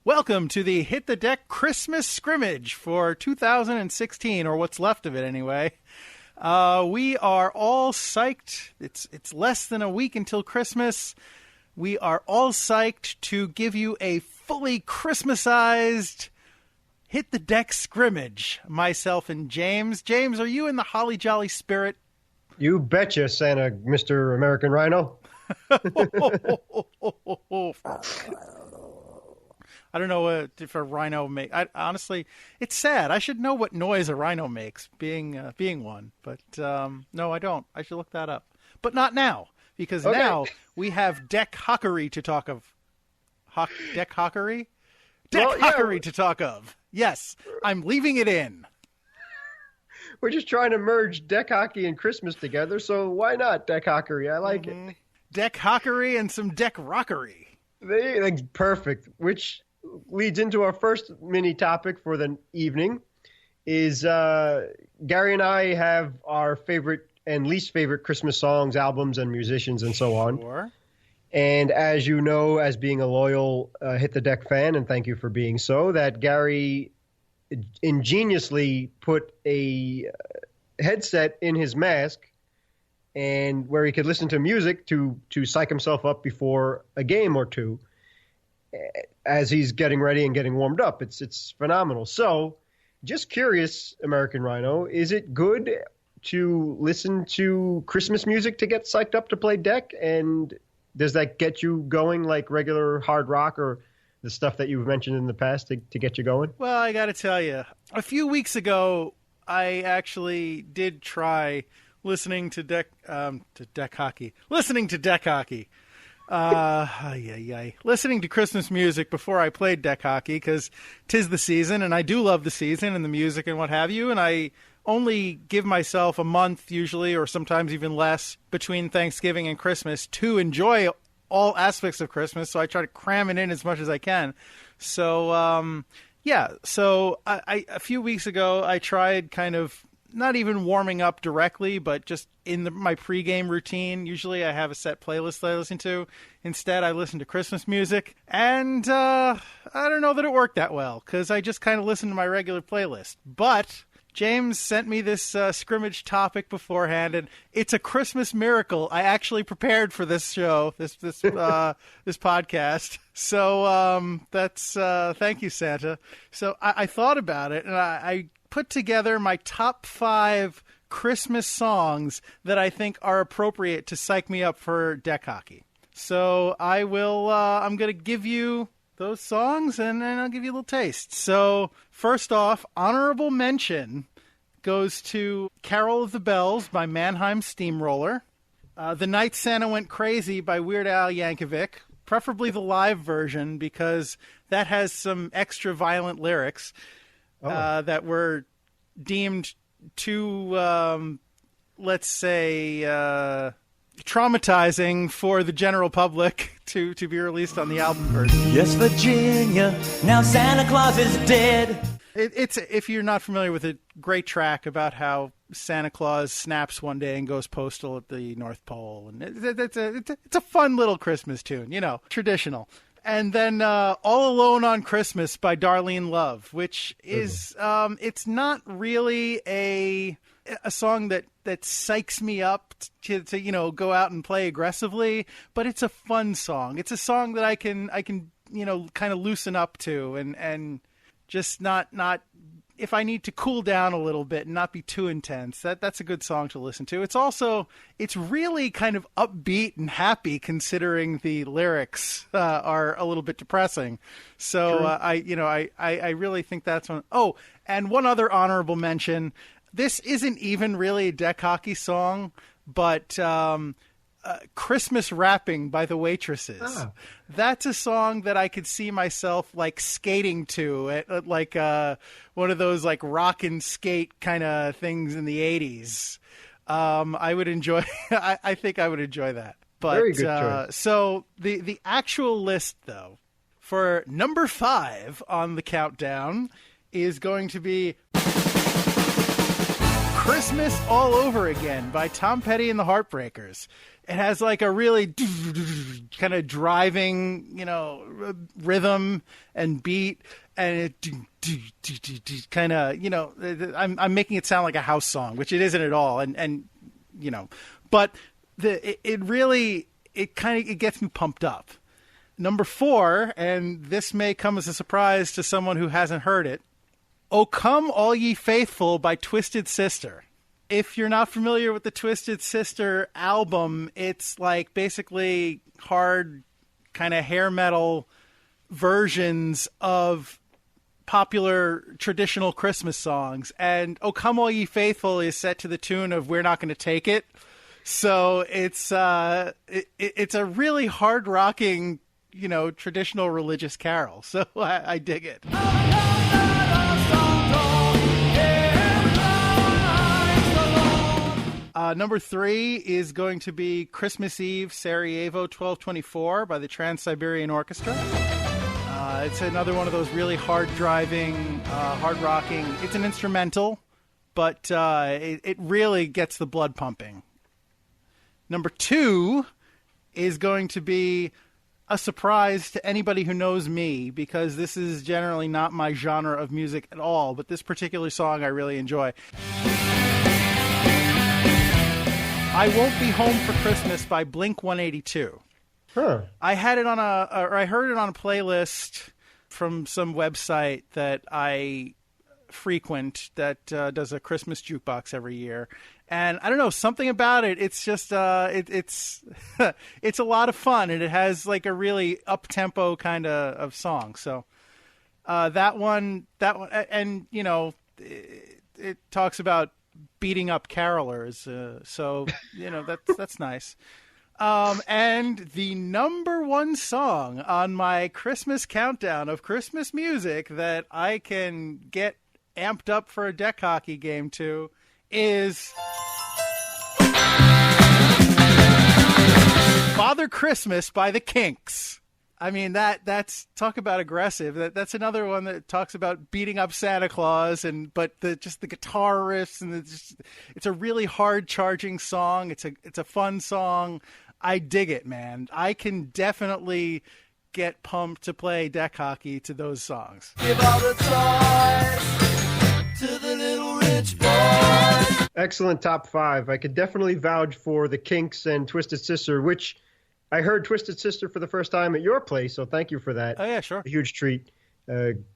Welcome to the Hit the Deck Christmas Scrimmage for 2016, or what's left of it anyway. We are all psyched. It's less than a week until Christmas. We are all psyched to give you a fully Christmasized Hit the Deck Scrimmage. Myself and James. James, are you in the holly jolly spirit? You betcha, Santa, Mr. American Rhino. I don't know if a rhino honestly, it's sad. I should know what noise a rhino makes, being one. But no, I don't. I should look that up. But not now, because now we have Dek Hockery to talk of. Dek Hockery? Dek Hockery to talk of. Yes, I'm leaving it in. We're just trying to merge deck hockey and Christmas together, so why not Dek Hockery? I like it. Dek Hockery and some Dek Rockery. Perfect, which leads into our first mini topic for the evening is Gary and I have our favorite and least favorite Christmas songs, albums, and musicians, and so on. Sure. And as you know, as being a loyal Hit the Deck fan, and thank you for being so, that Gary ingeniously put a headset in his mask and where he could listen to music to psych himself up before a game or two as he's getting ready and getting warmed up. It's phenomenal. So just curious, American Rhino, is it good to listen to Christmas music to get psyched up to play deck? And does that get you going like regular hard rock or the stuff that you've mentioned in the past to get you going? Well, I got to tell you, a few weeks ago, I actually did try listening to deck hockey. Listening to deck hockey. Listening to Christmas music before I played deck hockey, because 'tis the season, and I do love the season and the music and what have you, and I only give myself a month usually, or sometimes even less, between Thanksgiving and Christmas to enjoy all aspects of Christmas, so I try to cram it in as much as I can. So, so I a few weeks ago, I tried kind of not even warming up directly, but just in my pregame routine. Usually I have a set playlist that I listen to. Instead, I listen to Christmas music, and I don't know that it worked that well, because I just kind of listened to my regular playlist. But James sent me this scrimmage topic beforehand, and it's a Christmas miracle. I actually prepared for this show, this podcast. So that's thank you, Santa. So I thought about it, and I put together my top 5 Christmas songs that I think are appropriate to psych me up for deck hockey. So I will. I'm going to give you those songs, and then I'll give you a little taste. So first off, honorable mention goes to Carol of the Bells by Mannheim Steamroller, The Night Santa Went Crazy by Weird Al Yankovic, preferably the live version because that has some extra violent lyrics that were deemed too, let's say, traumatizing for the general public to be released on the album version. Yes, Virginia, now Santa Claus is dead. It's, if you're not familiar with it, great track about how Santa Claus snaps one day and goes postal at the North Pole, and it's a fun little Christmas tune, traditional. And then All Alone on Christmas by Darlene Love, which is it's not really a song that psychs me up to go out and play aggressively, but it's a fun song. It's a song that I can kind of loosen up to and just not if I need to cool down a little bit and not be too intense. That's a good song to listen to. It's really kind of upbeat and happy considering the lyrics are a little bit depressing. So I really think that's one. Oh, and one other honorable mention. This isn't even really a deck hockey song, but Christmas Rapping by the Waitresses. Oh. That's a song that I could see myself like skating to at like one of those like rock and skate kind of things in the 80s. I would enjoy. I think I would enjoy that. But very good choice. So the actual list though for number 5 on the countdown is going to be Christmas All Over Again by Tom Petty and the Heartbreakers. It has like a really kind of driving, rhythm and beat, and it kind of, I'm making it sound like a house song, which it isn't at all, but it gets me pumped up. Number 4, and this may come as a surprise to someone who hasn't heard it, "O Come All Ye Faithful" by Twisted Sister. If you're not familiar with the Twisted Sister album, it's like basically hard kind of hair metal versions of popular traditional Christmas songs. And "O Come All Ye Faithful" is set to the tune of "We're Not Going to Take It." So it's a really hard rocking, traditional religious carol. So I dig it. Number 3 is going to be "Christmas Eve, Sarajevo, 1224" by the Trans-Siberian Orchestra. It's another one of those really hard-driving, hard-rocking. It's an instrumental, but it really gets the blood pumping. Number 2 is going to be a surprise to anybody who knows me, because this is generally not my genre of music at all, but this particular song I really enjoy. "I Won't Be Home for Christmas" by Blink-182. Huh. I heard it on a playlist from some website that I frequent that does a Christmas jukebox every year. And I don't know, something about it. It's just it's it's a lot of fun, and it has like a really up-tempo kind of song. So that one, and it talks about beating up carolers. So that's nice. And the number 1 song on my Christmas countdown of Christmas music that I can get amped up for a deck hockey game to is "Father Christmas" by the Kinks. I mean, that's talk about aggressive. That's another one that talks about beating up Santa Claus, but the guitar riffs, and it's a really hard charging song. It's a fun song. I dig it, man. I can definitely get pumped to play deck hockey to those songs. Give all the toys to the little rich boy. Excellent top 5. I could definitely vouch for the Kinks and Twisted Sister, which I heard Twisted Sister for the first time at your place, so thank you for that. Oh, yeah, sure. A huge treat.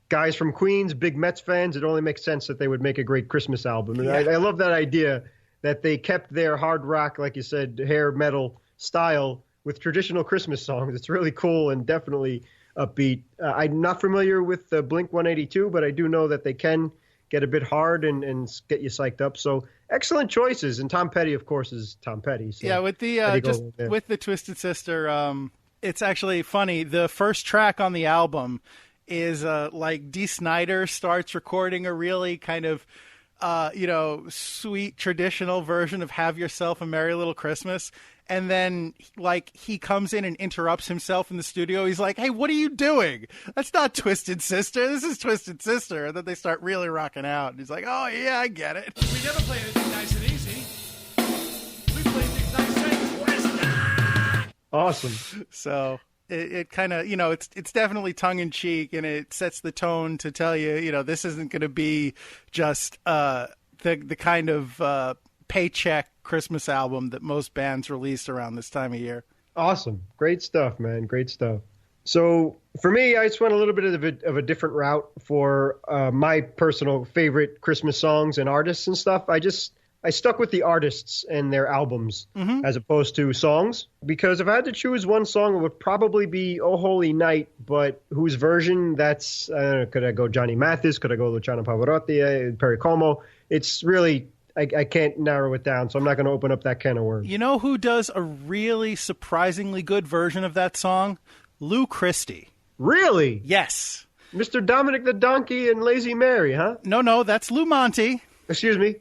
Guys from Queens, big Mets fans, it only makes sense that they would make a great Christmas album. And I love that idea that they kept their hard rock, like you said, hair metal style with traditional Christmas songs. It's really cool and definitely upbeat. I'm not familiar with the Blink-182, but I do know that they can get a bit hard and get you psyched up. So excellent choices. And Tom Petty, of course, is Tom Petty. So yeah, with the Twisted Sister, it's actually funny. The first track on the album is like Dee Snider starts recording a really kind of sweet traditional version of "Have Yourself a Merry Little Christmas." And then, like, he comes in and interrupts himself in the studio. He's like, "Hey, what are you doing? That's not Twisted Sister. This is Twisted Sister." And then they start really rocking out. And he's like, "Oh, yeah, I get it." We never play anything nice and easy. We play things nice and twisted. Awesome. So it kind of, it's definitely tongue-in-cheek, and it sets the tone to tell you, this isn't going to be just the kind of paycheck Christmas album that most bands release around this time of year. Awesome. Great stuff, man. Great stuff. So for me, I just went a little bit of a different route for my personal favorite Christmas songs and artists and stuff. I stuck with the artists and their albums as opposed to songs, because if I had to choose one song, it would probably be "Oh Holy Night," but whose version? That's could I go Johnny Mathis? Could I go Luciano Pavarotti? Perry Como? It's really I can't narrow it down, so I'm not going to open up that can of worms. You know who does a really surprisingly good version of that song? Lou Christie. Really? Yes. Mr. Dominic the Donkey and Lazy Mary, huh? No, that's Lou Monte. Excuse me?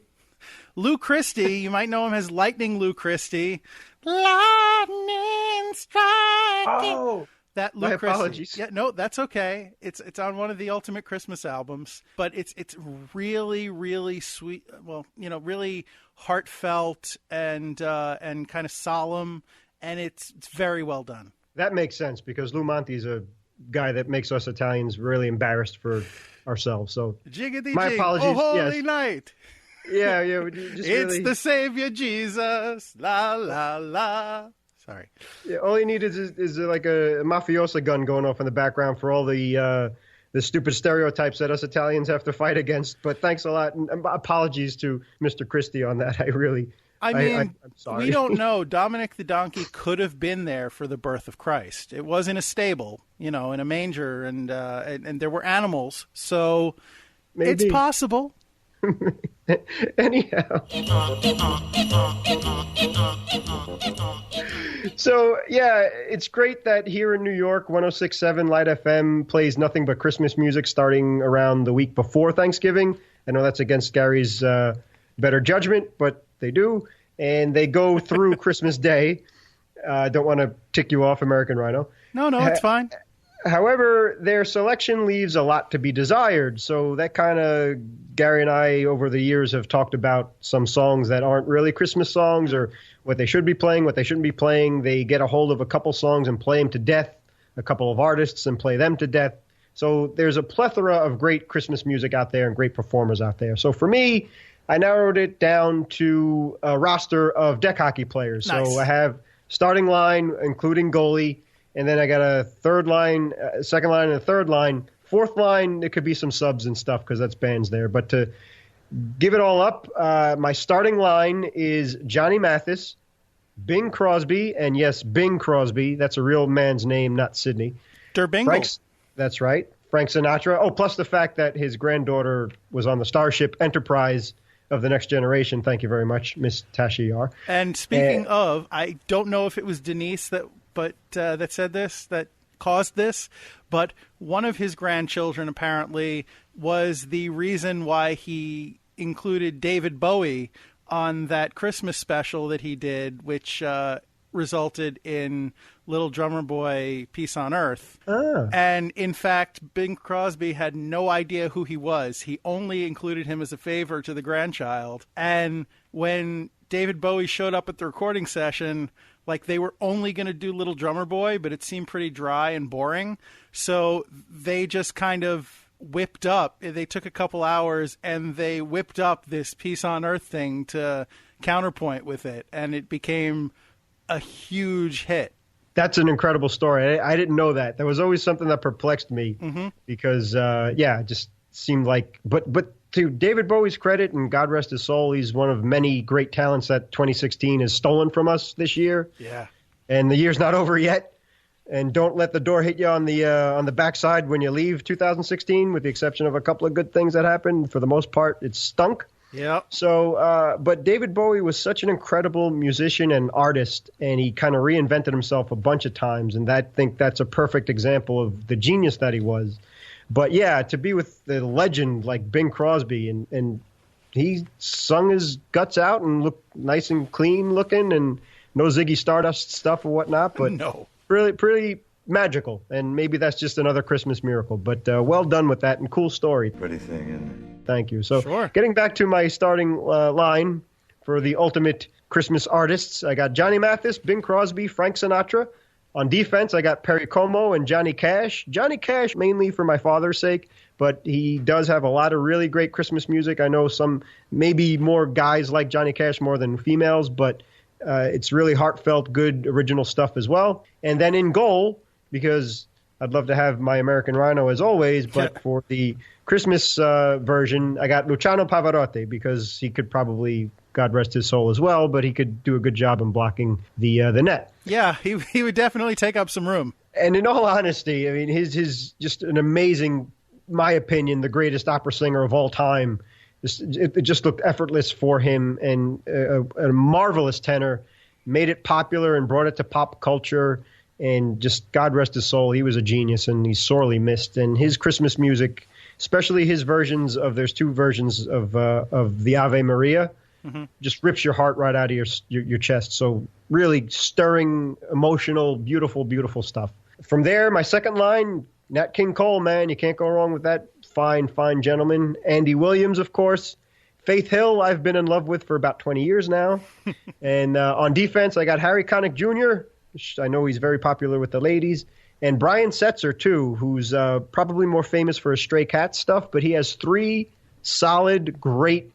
Lou Christie, you might know him as Lightning Lou Christie. Lightning striking. Oh, That My Luke Christie. apologies. Yeah, no, that's okay. It's on one of the Ultimate Christmas albums, but it's really, really sweet. Well, really heartfelt and kind of solemn, and it's very well done. That makes sense because Lou Monte's a guy that makes us Italians really embarrassed for ourselves. So Jiggity my jig, apologies. oh holy Yes. night. Yeah. It's Really, the Savior Jesus, la la la. Sorry. yeah, all you need is like a mafiosa gun going off in the background for all the stupid stereotypes that us Italians have to fight against. But thanks a lot, and apologies to Mr. Christie on that. I'm sorry. We don't know. Dominic the donkey could have been there for the birth of Christ. It was in a stable, in a manger, and there were animals, so Maybe. it's possible. Anyhow. So, yeah, it's great that here in New York, 106.7 Light FM plays nothing but Christmas music starting around the week before Thanksgiving. I know that's against Gary's better judgment, but they do. And they go through Christmas Day. I don't want to tick you off, American Rhino. No, it's fine. However, their selection leaves a lot to be desired. So that kind of, Gary and I over the years have talked about some songs that aren't really Christmas songs or what they should be playing, what they shouldn't be playing. They get a hold of a couple songs and play them to death, a couple of artists and play them to death. So there's a plethora of great Christmas music out there and great performers out there. So for me, I narrowed it down to a roster of deck hockey players. Nice. So I have starting line, including goalie, and then I got a third line, second line, and a third line. Fourth line, it could be some subs and stuff because that's bands there. But to give it all up, my starting line is Johnny Mathis, Bing Crosby, and yes, Bing Crosby. That's a real man's name, not Sydney. Bingle. That's right. Frank Sinatra. Oh, plus the fact that his granddaughter was on the Starship Enterprise of the Next Generation. Thank you very much, Miss Tasha Yar. And speaking of, I don't know if it was Denise that said this, that caused this, but one of his grandchildren apparently was the reason why he included David Bowie on that Christmas special that he did, which resulted in Little Drummer Boy, Peace on Earth. And in fact, Bing Crosby had no idea who he was. He only included him as a favor to the grandchild. And when David Bowie showed up at the recording session, like they were only going to do Little Drummer Boy, but it seemed pretty dry and boring. So they just kind of whipped up. They took a couple hours and they whipped up this Peace on Earth thing to counterpoint with it. And it became a huge hit. That's an incredible story. I didn't know that. That was always something that perplexed me because, it just seemed like, but to David Bowie's credit, and God rest his soul, he's one of many great talents that 2016 has stolen from us this year. Yeah. And the year's not over yet. And don't let the door hit you on the backside when you leave 2016, with the exception of a couple of good things that happened. For the most part, it stunk. Yeah. So, but David Bowie was such an incredible musician and artist, and he kind of reinvented himself a bunch of times. And I think that's a perfect example of the genius that he was. But yeah, to be with the legend like Bing Crosby, and he sung his guts out and looked nice and clean looking, and no Ziggy Stardust stuff or whatnot. But no, really, pretty magical. And maybe that's just another Christmas miracle. But well done with that, and cool story. Pretty thing, isn't it? Thank you. So sure. Getting back to my starting line for the ultimate Christmas artists, I got Johnny Mathis, Bing Crosby, Frank Sinatra. On defense, I got Perry Como and Johnny Cash. Johnny Cash mainly for my father's sake, but he does have a lot of really great Christmas music. I know some, maybe more guys like Johnny Cash more than females, but it's really heartfelt, good original stuff as well. And then in goal, because I'd love to have my American Rhino as always, but for the Christmas version, I got Luciano Pavarotti because he could probably, God rest his soul as well, but he could do a good job in blocking the net. Yeah, he would definitely take up some room. And in all honesty, I mean, his just an amazing, my opinion, the greatest opera singer of all time. It just looked effortless for him, and a marvelous tenor, made it popular and brought it to pop culture. And just God rest his soul, he was a genius, and he's sorely missed. And his Christmas music, especially his versions of, there's two versions of the Ave Maria, just rips your heart right out of your chest. So really stirring, emotional, beautiful, beautiful stuff. From there, my second line, Nat King Cole, man. You can't go wrong with that fine, fine gentleman. Andy Williams, of course. Faith Hill, I've been in love with for about 20 years now. And on defense, I got Harry Connick Jr., which I know he's very popular with the ladies. And Brian Setzer, too, who's probably more famous for his Stray Cats stuff, but he has 3 solid, great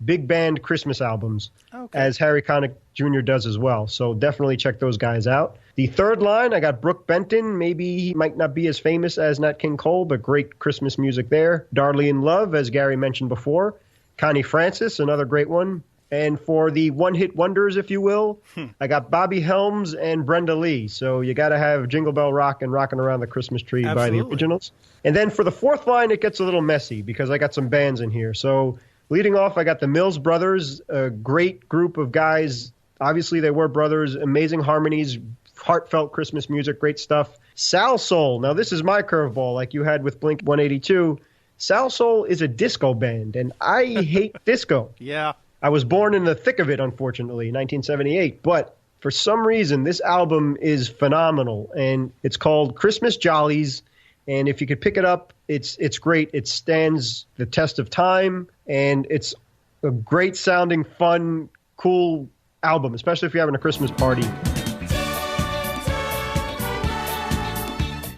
big band Christmas albums, as Harry Connick Jr. does as well. So definitely check those guys out. The third line, I got Brooke Benton. Maybe he might not be as famous as Nat King Cole, but great Christmas music there. Darlene Love, as Gary mentioned before. Connie Francis, another great one. And for the one-hit wonders, if you will, I got Bobby Helms and Brenda Lee. So you got to have Jingle Bell Rock and Rockin' Around the Christmas Tree by the originals. And then for the fourth line, it gets a little messy because I got some bands in here. So leading off, I got the Mills Brothers, a great group of guys. Obviously, they were brothers, amazing harmonies, heartfelt Christmas music, great stuff. Sal Soul. Now, this is my curveball, like you had with Blink 182. Sal Soul is a disco band, and I hate disco. Yeah. I was born in the thick of it, unfortunately, 1978. But for some reason, this album is phenomenal, and it's called Christmas Jollies. And if you could pick it up, it's great. It stands the test of time, and it's a great sounding, fun, cool album, especially if you're having a Christmas party.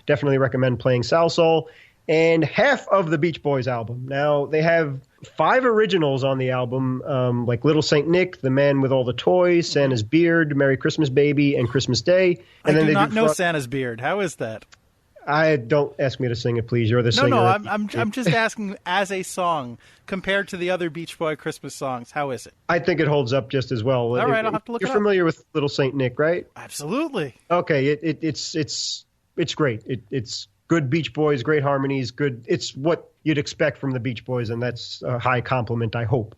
Definitely recommend playing Sal Soul. And half of the Beach Boys album. Now, they have 5 originals on the album, like Little Saint Nick, The Man with All the Toys, Santa's Beard, Merry Christmas Baby, and Christmas Day. And I do not know Santa's Beard. How is that? Don't ask me to sing it, please. You're the singer. No, I'm just asking as a song compared to the other Beach Boy Christmas songs. How is it? I think it holds up just as well. All right, I'll have to look it up. You're familiar with Little Saint Nick, right? Absolutely. Okay, it's great. It's good Beach Boys, great harmonies, good. It's what you'd expect from the Beach Boys, and that's a high compliment, I hope.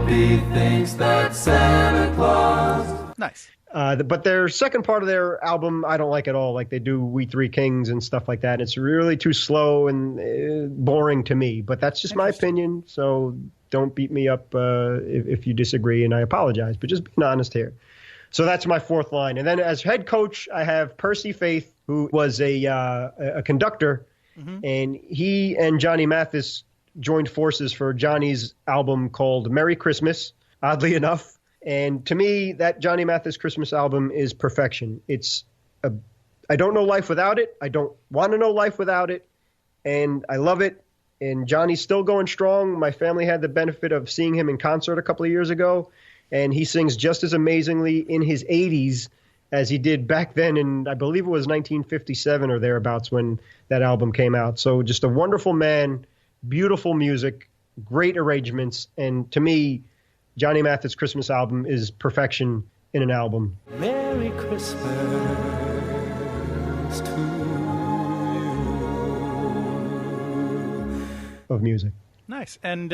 He thinks that Santa Claus. Nice. But their second part of their album, I don't like at all. Like they do We Three Kings and stuff like that. It's really too slow and boring to me. But that's just my opinion, so don't beat me up if you disagree, and I apologize. But just being honest here. So that's my fourth line. And then as head coach, I have Percy Faith, who was a conductor, and he and Johnny Mathis joined forces for Johnny's album called Merry Christmas, oddly enough. And to me, that Johnny Mathis Christmas album is perfection. I don't know life without it. I don't want to know life without it. And I love it. And Johnny's still going strong. My family had the benefit of seeing him in concert a couple of years ago. And he sings just as amazingly in his 80s as he did back then in, I believe it was 1957 or thereabouts when that album came out. So just a wonderful man, beautiful music, great arrangements. And to me, Johnny Mathis' Christmas album is perfection in an album. Merry Christmas to you. Of music. Nice. And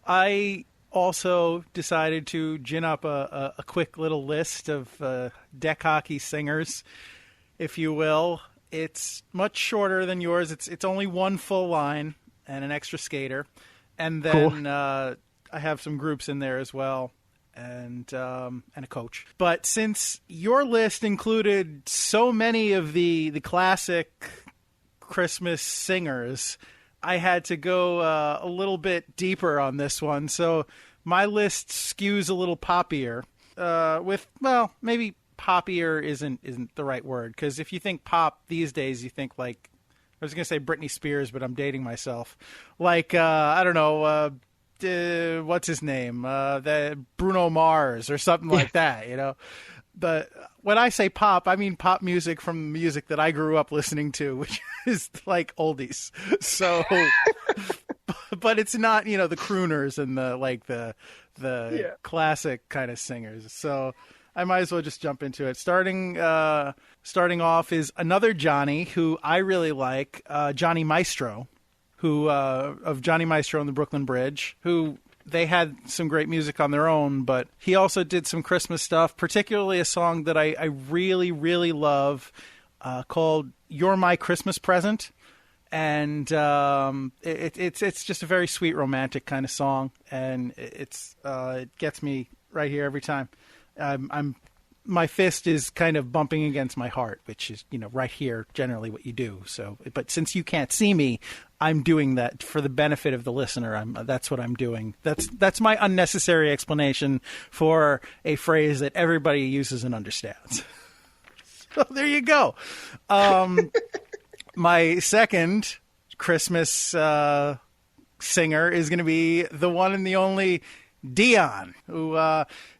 I also decided to gin up a quick little list of deck hockey singers, if you will. It's much shorter than yours. It's only one full line and an extra skater. And then I have some groups in there as well, and a coach. But since your list included so many of the classic Christmas singers, I had to go a little bit deeper on this one. So my list skews a little poppier. Maybe poppier isn't the right word, because if you think pop these days, you think like, I was going to say Britney Spears, but I'm dating myself. Like, I don't know, what's his name? The Bruno Mars or something like that, you know? But when I say pop, I mean pop music from music that I grew up listening to, which is like oldies. So, but it's not, you know, the crooners and the classic kind of singers. So I might as well just jump into it. Starting off is another Johnny who I really like, Johnny Maestro, who of Johnny Maestro and the Brooklyn Bridge, who they had some great music on their own, but he also did some Christmas stuff, particularly a song that I really, really love called You're My Christmas Present. And it's just a very sweet, romantic kind of song, and it gets me right here every time. I'm my fist is kind of bumping against my heart, which is, right here, generally what you do. So, but since you can't see me, I'm doing that for the benefit of the listener. That's what I'm doing. That's my unnecessary explanation for a phrase that everybody uses and understands. So there you go. My second Christmas singer is going to be the one and the only Dion, who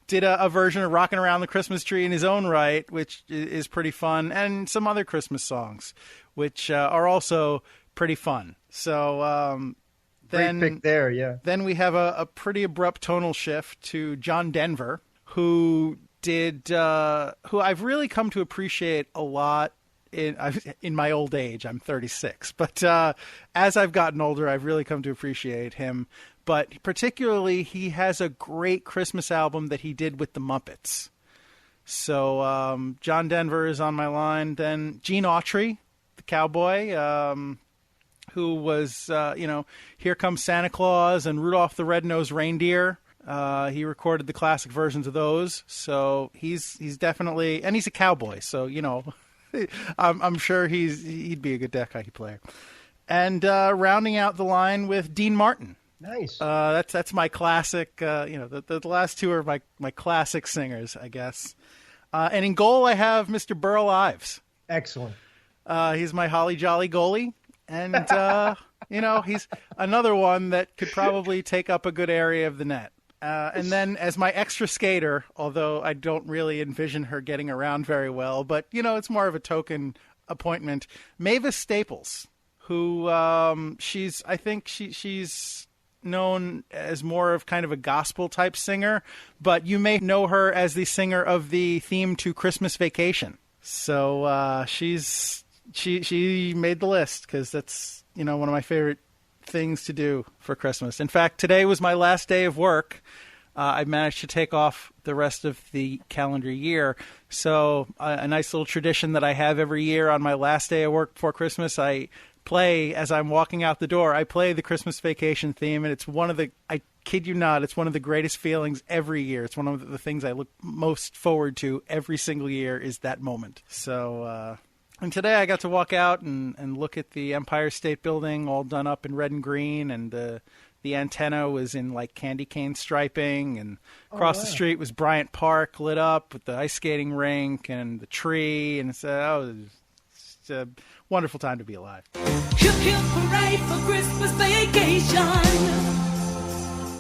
did a version of Rockin' Around the Christmas Tree in his own right, which is pretty fun, and some other Christmas songs, which are also pretty fun. So great pick there, yeah. Then we have a pretty abrupt tonal shift to John Denver, who I've really come to appreciate a lot in my old age. I'm 36, but as I've gotten older, I've really come to appreciate him. But particularly, he has a great Christmas album that he did with the Muppets. So John Denver is on my line. Then Gene Autry, the cowboy, who was, Here Comes Santa Claus and Rudolph the Red-Nosed Reindeer. He recorded the classic versions of those. So he's definitely, and he's a cowboy. So, I'm sure he'd be a good deck hockey player. And rounding out the line with Dean Martin. Nice. That's my classic. The last two are my classic singers, I guess. And in goal, I have Mr. Burl Ives. Excellent. He's my holly jolly goalie, and he's another one that could probably take up a good area of the net. And then as my extra skater, although I don't really envision her getting around very well, but it's more of a token appointment. Mavis Staples, who she's known as more of kind of a gospel type singer, but you may know her as the singer of the theme to Christmas Vacation. So she made the list because that's one of my favorite things to do for Christmas. In fact, today was my last day of work. I managed to take off the rest of the calendar year. So a nice little tradition that I have every year on my last day of work before Christmas, I play, as I'm walking out the door, I play the Christmas Vacation theme, and it's I kid you not, it's one of the greatest feelings every year. It's one of the things I look most forward to every single year is that moment. So, and today I got to walk out and look at the Empire State Building all done up in red and green, and the antenna was in like candy cane striping, and across the street was Bryant Park lit up with the ice skating rink and the tree, and it's a wonderful time to be alive. Hip hip hooray for Christmas vacation.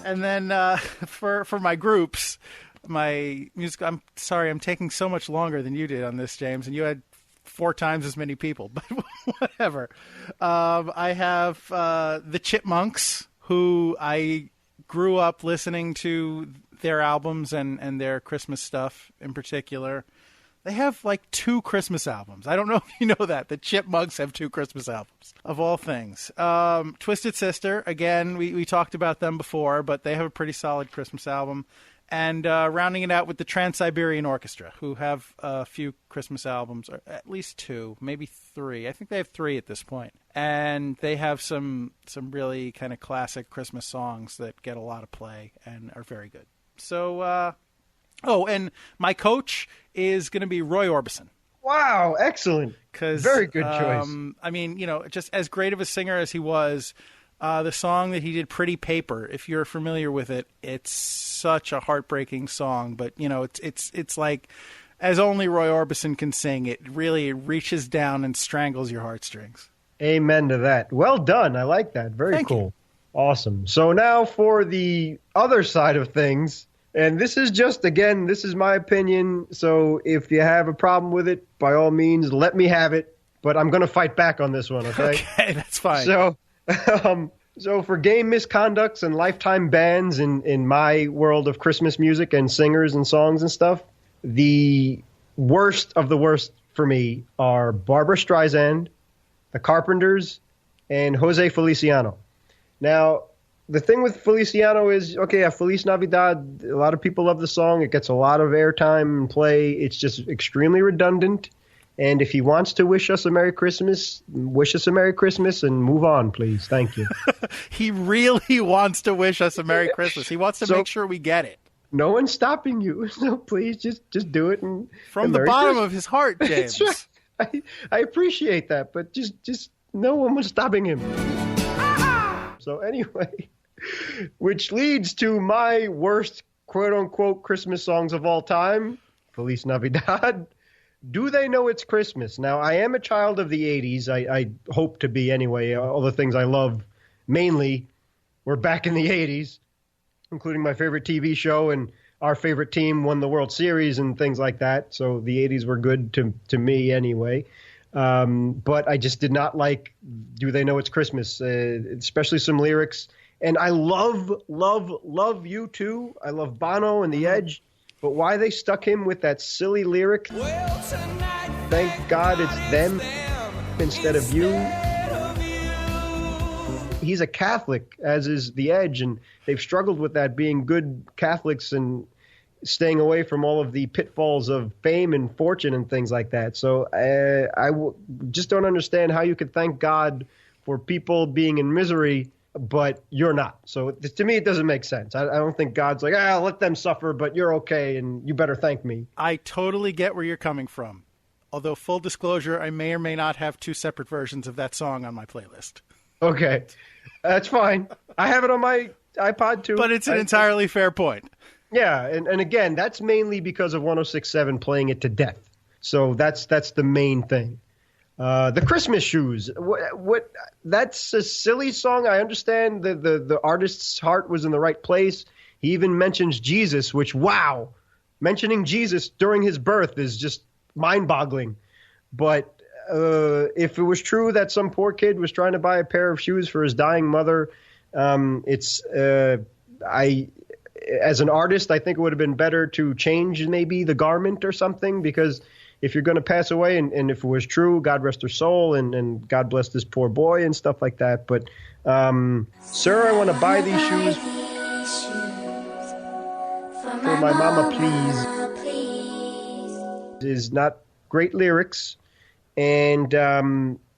And then for my groups, my music. I'm sorry, I'm taking so much longer than you did on this, James, and you had 4 times as many people. But whatever. I have the Chipmunks, who I grew up listening to their albums and their Christmas stuff in particular. They have like 2 Christmas albums. I don't know if you know that. The Chipmunks have 2 Christmas albums, of all things. Twisted Sister, again, we talked about them before, but they have a pretty solid Christmas album. And rounding it out with the Trans-Siberian Orchestra, who have a few Christmas albums, or at least 2, maybe 3. I think they have 3 at this point. And they have some really kind of classic Christmas songs that get a lot of play and are very good. So, and my coach is going to be Roy Orbison. Wow, excellent. Very good choice. I mean, just as great of a singer as he was, the song that he did, Pretty Paper, if you're familiar with it, it's such a heartbreaking song. But, it's like, as only Roy Orbison can sing, it really reaches down and strangles your heartstrings. Amen to that. Well done. I like that. Very cool. You. Awesome. So now for the other side of things, and this is just, again, this is my opinion. So if you have a problem with it, by all means, let me have it. But I'm going to fight back on this one, okay? Okay, that's fine. So for game misconducts and lifetime bans in my world of Christmas music and singers and songs and stuff, the worst of the worst for me are Barbra Streisand, the Carpenters, and Jose Feliciano. Now, the thing with Feliciano is, okay, Feliz Navidad, a lot of people love the song. It gets a lot of airtime and play. It's just extremely redundant. And if he wants to wish us a Merry Christmas, wish us a Merry Christmas and move on, please. Thank you. He really wants to wish us a Merry Christmas. He wants to make sure we get it. No one's stopping you. So please just do it. And From the Merry bottom Christmas. of his heart, James. That's right. I appreciate that, but just no one was stopping him. So anyway, which leads to my worst quote-unquote Christmas songs of all time, Feliz Navidad. Do They Know It's Christmas? Now, I am a child of the 80s. I hope to be anyway. All the things I love mainly were back in the 80s, including my favorite TV show, and our favorite team won the World Series and things like that. So the 80s were good to me anyway. But I just did not like Do They Know It's Christmas, especially some lyrics. And I love U2. I love Bono and The Edge. But why they stuck him with that silly lyric, thank God it's them instead of you. He's a Catholic, as is The Edge, and they've struggled with that, being good Catholics and staying away from all of the pitfalls of fame and fortune and things like that. So just don't understand how you could thank God for people being in misery, but you're not. So to me, it doesn't make sense. I don't think God's like, let them suffer, but you're okay, and you better thank me. I totally get where you're coming from. Although, full disclosure, I may or may not have two separate versions of that song on my playlist. Okay, that's fine. I have it on my iPod too. But it's an entirely fair point. Yeah, and again, that's mainly because of 106.7 playing it to death. So that's the main thing. The Christmas Shoes. What? That's a silly song. I understand the artist's heart was in the right place. He even mentions Jesus, which, wow, mentioning Jesus during his birth is just mind-boggling. But if it was true that some poor kid was trying to buy a pair of shoes for his dying mother, as an artist, I think it would have been better to change maybe the garment or something, because if you're going to pass away, and if it was true, God rest her soul, and God bless this poor boy and stuff like that. But, sir, I want to buy these shoes for my mama, please. Is not great lyrics. And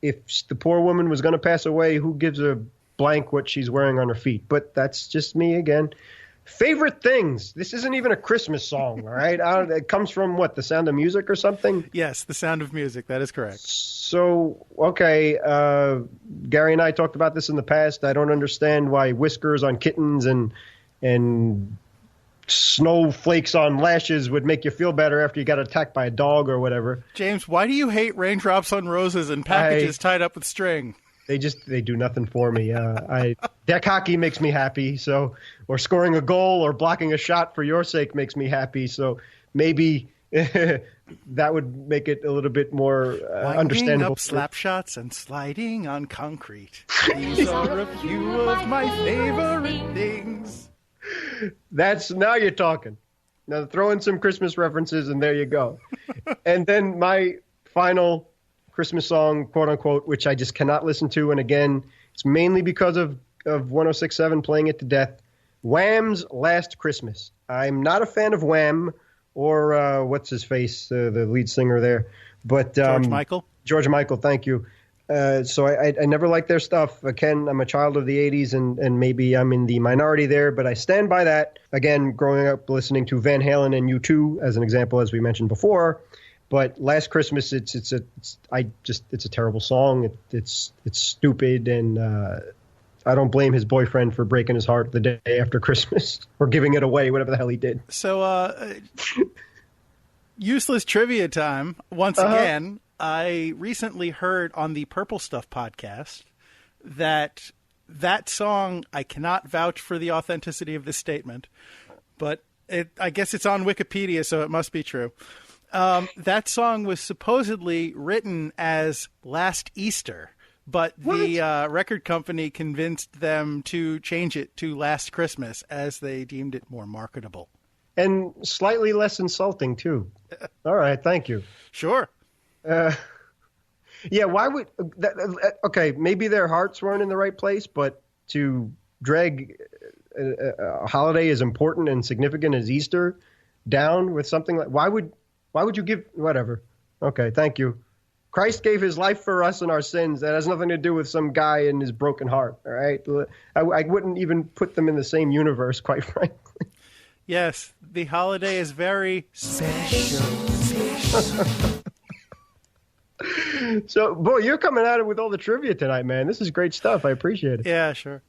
if the poor woman was going to pass away, who gives a blank what she's wearing on her feet? But that's just me again. Favorite things. This isn't even a Christmas song, all right? It comes from, what, The Sound of Music or something? Yes, The Sound of Music. That is correct. So, okay, Gary and I talked about this in the past. I don't understand why whiskers on kittens and snowflakes on lashes would make you feel better after you got attacked by a dog or whatever. James, why do you hate raindrops on roses and packages tied up with string? They do nothing for me. Deck hockey makes me happy. So, or scoring a goal or blocking a shot for your sake makes me happy. So maybe that would make it a little bit more understandable. Up slap shots and sliding on concrete. These are a few of my favorite things. Now you're talking. Now throw in some Christmas references and there you go. And then my final Christmas song, quote unquote, which I just cannot listen to. And again, it's mainly because of 106.7 playing it to death. Wham's Last Christmas. I'm not a fan of Wham or what's his face, the lead singer there. But George Michael? George Michael, thank you. So I never liked their stuff. Again, I'm a child of the 80s, and maybe I'm in the minority there, but I stand by that. Again, growing up listening to Van Halen and U2 as an example, as we mentioned before. But Last Christmas, it's a terrible song. It's stupid, and I don't blame his boyfriend for breaking his heart the day after Christmas or giving it away, whatever the hell he did. So, useless trivia time once again. I recently heard on the Purple Stuff podcast that song, I cannot vouch for the authenticity of this statement, but I guess it's on Wikipedia, so it must be true. That song was supposedly written as Last Easter, but the record company convinced them to change it to Last Christmas as they deemed it more marketable. And slightly less insulting, too. All right, thank you. Sure. Yeah, why would okay, maybe their hearts weren't in the right place, but to drag a holiday as important and significant as Easter down with something like why would you give whatever? Okay, thank you. Christ gave his life for us and our sins. That has nothing to do with some guy and his broken heart, all right? I wouldn't even put them in the same universe, quite frankly. Yes, the holiday is very special. So, boy, you're coming at it with all the trivia tonight, man. This is great stuff. I appreciate it. Yeah, sure.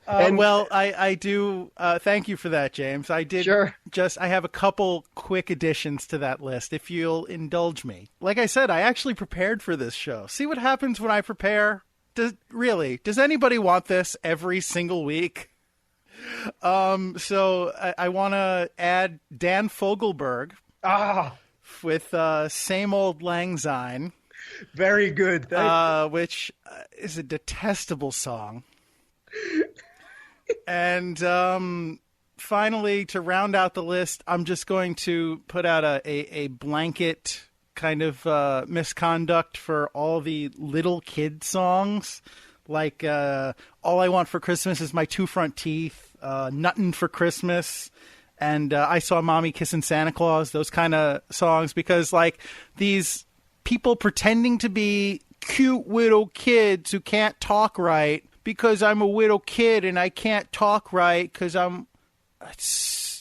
And- well, I do. Thank you for that, James. I did. Sure. I have a couple quick additions to that list, if you'll indulge me. Like I said, I actually prepared for this show. See what happens when I prepare? Does anybody want this every single week? So I want to add Dan Fogelberg. With Same Old Lang Syne. Very good. Which is a detestable song. And finally, to round out the list, I'm just going to put out a blanket kind of misconduct for all the little kid songs. Like All I Want for Christmas Is My Two Front Teeth, Nuttin' for Christmas, and I Saw Mommy Kissing Santa Claus, those kind of songs, because like these people pretending to be cute widow kids who can't talk right because I'm a widow kid and I can't talk right because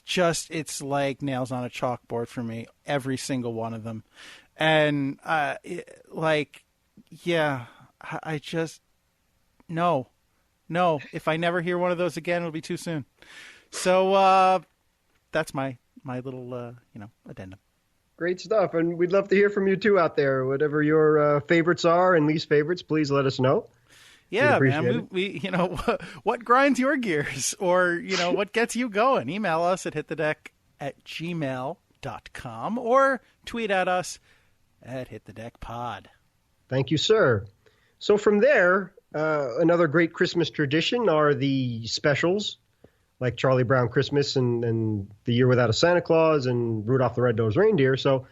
it's like nails on a chalkboard for me, every single one of them. And no, if I never hear one of those again, it'll be too soon. So that's my little addendum. Great stuff, and we'd love to hear from you too out there. Whatever your favorites are and least favorites, please let us know. Yeah, man. We what grinds your gears, or what gets you going? Email us at hitthedek@gmail.com or tweet at us at hitthedekpod. Thank you, sir. So from there, another great Christmas tradition are the specials, like Charlie Brown Christmas and The Year Without a Santa Claus and Rudolph the Red-Nosed Reindeer. So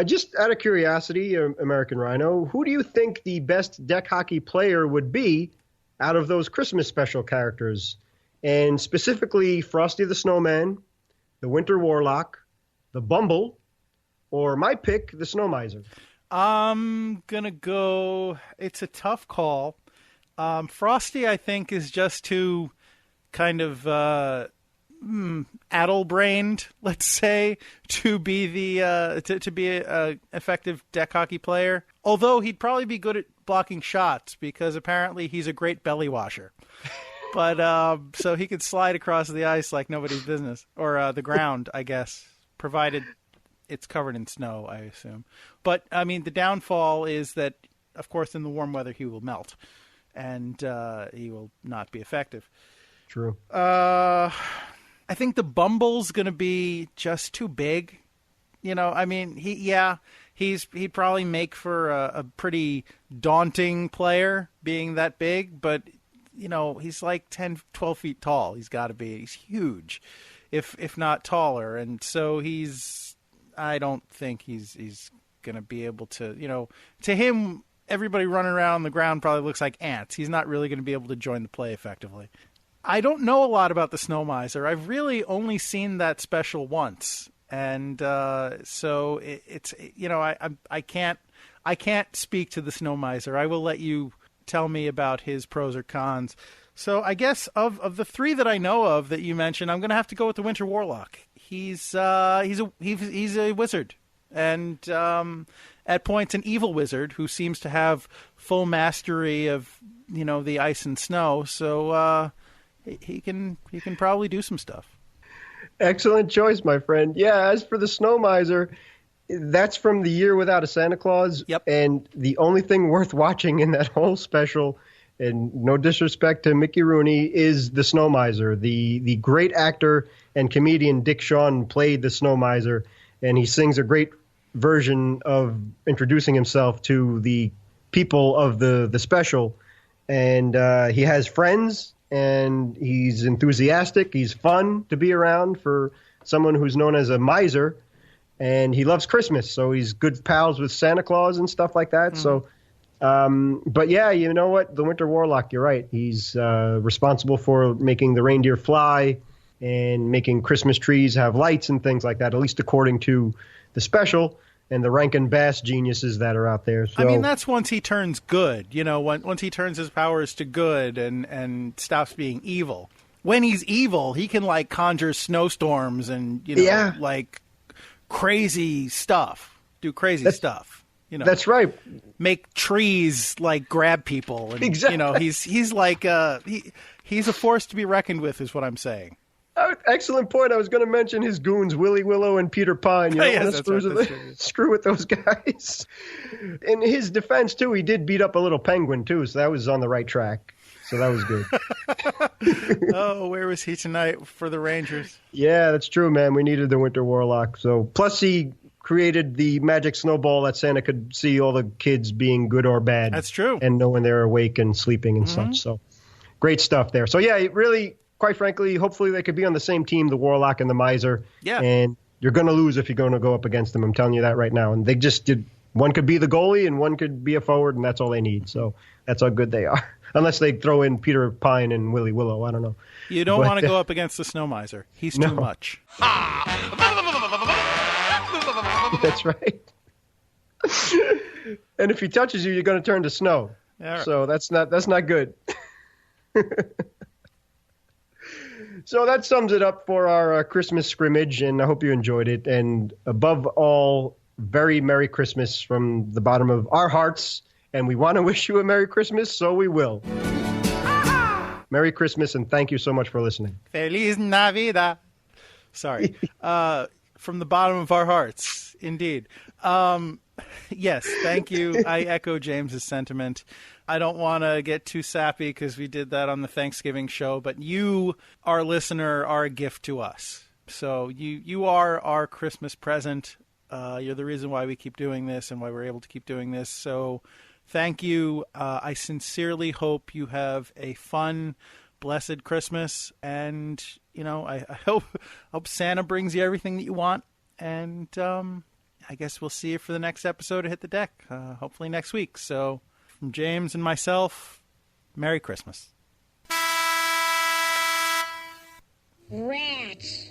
just out of curiosity, American Rhino, who do you think the best deck hockey player would be out of those Christmas special characters? And specifically Frosty the Snowman, the Winter Warlock, the Bumble, or my pick, the Snow Miser. I'm going to go, it's a tough call. Frosty, I think, is just too kind of addle-brained, let's say, to be the to be a effective deck hockey player. Although he'd probably be good at blocking shots because apparently he's a great belly washer. But so he could slide across the ice like nobody's business, or the ground, I guess, provided it's covered in snow, I assume. But I mean, the downfall is that, of course, in the warm weather he will melt, and he will not be effective. True. I think the Bumble's going to be just too big. I mean, he'd probably make for a pretty daunting player being that big, but, he's like 10, 12 feet tall. He's got to be. He's huge, if not taller. And so I don't think he's going to be able to, to him, everybody running around on the ground probably looks like ants. He's not really going to be able to join the play effectively. I don't know a lot about the Snow Miser. I've really only seen that special once, and so it's I can't speak to the Snow Miser. I will let you tell me about his pros or cons. So I guess of the three that I know of that you mentioned, I'm going to have to go with the Winter Warlock. He's a wizard, and at points an evil wizard who seems to have full mastery of the ice and snow. So. He can probably do some stuff. Excellent choice, my friend. Yeah, as for the Snow Miser, that's from The Year Without a Santa Claus. Yep. And the only thing worth watching in that whole special, and no disrespect to Mickey Rooney, is the Snow Miser. The great actor and comedian Dick Shawn played the Snow Miser, and he sings a great version of introducing himself to the people of the special. And he has friends. And he's enthusiastic. He's fun to be around for someone who's known as a miser. And he loves Christmas, so he's good pals with Santa Claus and stuff like that. Mm-hmm. So, but yeah, you know what? The Winter Warlock, you're right. He's responsible for making the reindeer fly and making Christmas trees have lights and things like that, at least according to the special and the Rankin Bass geniuses that are out there. So, I mean, that's once he turns good, once he turns his powers to good and stops being evil. when he's evil, he can like conjure snowstorms and like crazy stuff, do crazy stuff. That's right. Make trees like grab people. And, exactly. He's like he's a force to be reckoned with, is what I'm saying. Excellent point. I was going to mention his goons, Willy Willow and Peter Pine. You don't want to screw with those guys. In his defense, too, he did beat up a little penguin, too, so that was on the right track. So that was good. Oh, where was he tonight for the Rangers? Yeah, that's true, man. We needed the Winter Warlock. So plus he created the magic snowball that Santa could see all the kids being good or bad. That's true. And know when they're awake and sleeping and such. So great stuff there. So, yeah, it really... Quite frankly, hopefully they could be on the same team, the Warlock and the Miser. Yeah. And you're going to lose if you're going to go up against them. I'm telling you that right now. And they just did. One could be the goalie and one could be a forward, and that's all they need. So that's how good they are. Unless they throw in Peter Pine and Willy Willow. I don't know. You don't want to go up against the Snow Miser. He's too much. That's right. And if he touches you, you're going to turn to snow. Right. So that's not good. So that sums it up for our Christmas scrimmage, and I hope you enjoyed it. And above all, very Merry Christmas from the bottom of our hearts. And we want to wish you a Merry Christmas, so we will. Merry Christmas, and thank you so much for listening. Feliz Navidad. Sorry. From the bottom of our hearts, indeed. Yes, thank you. I echo James's sentiment. I don't want to get too sappy because we did that on the Thanksgiving show, but you, our listener, are a gift to us. So you are our Christmas present. You're the reason why we keep doing this and why we're able to keep doing this. So thank you. I sincerely hope you have a fun, blessed Christmas. And, I hope Santa brings you everything that you want. And I guess we'll see you for the next episode of Hit the Deck, hopefully next week. So from James and myself, Merry Christmas. Rats.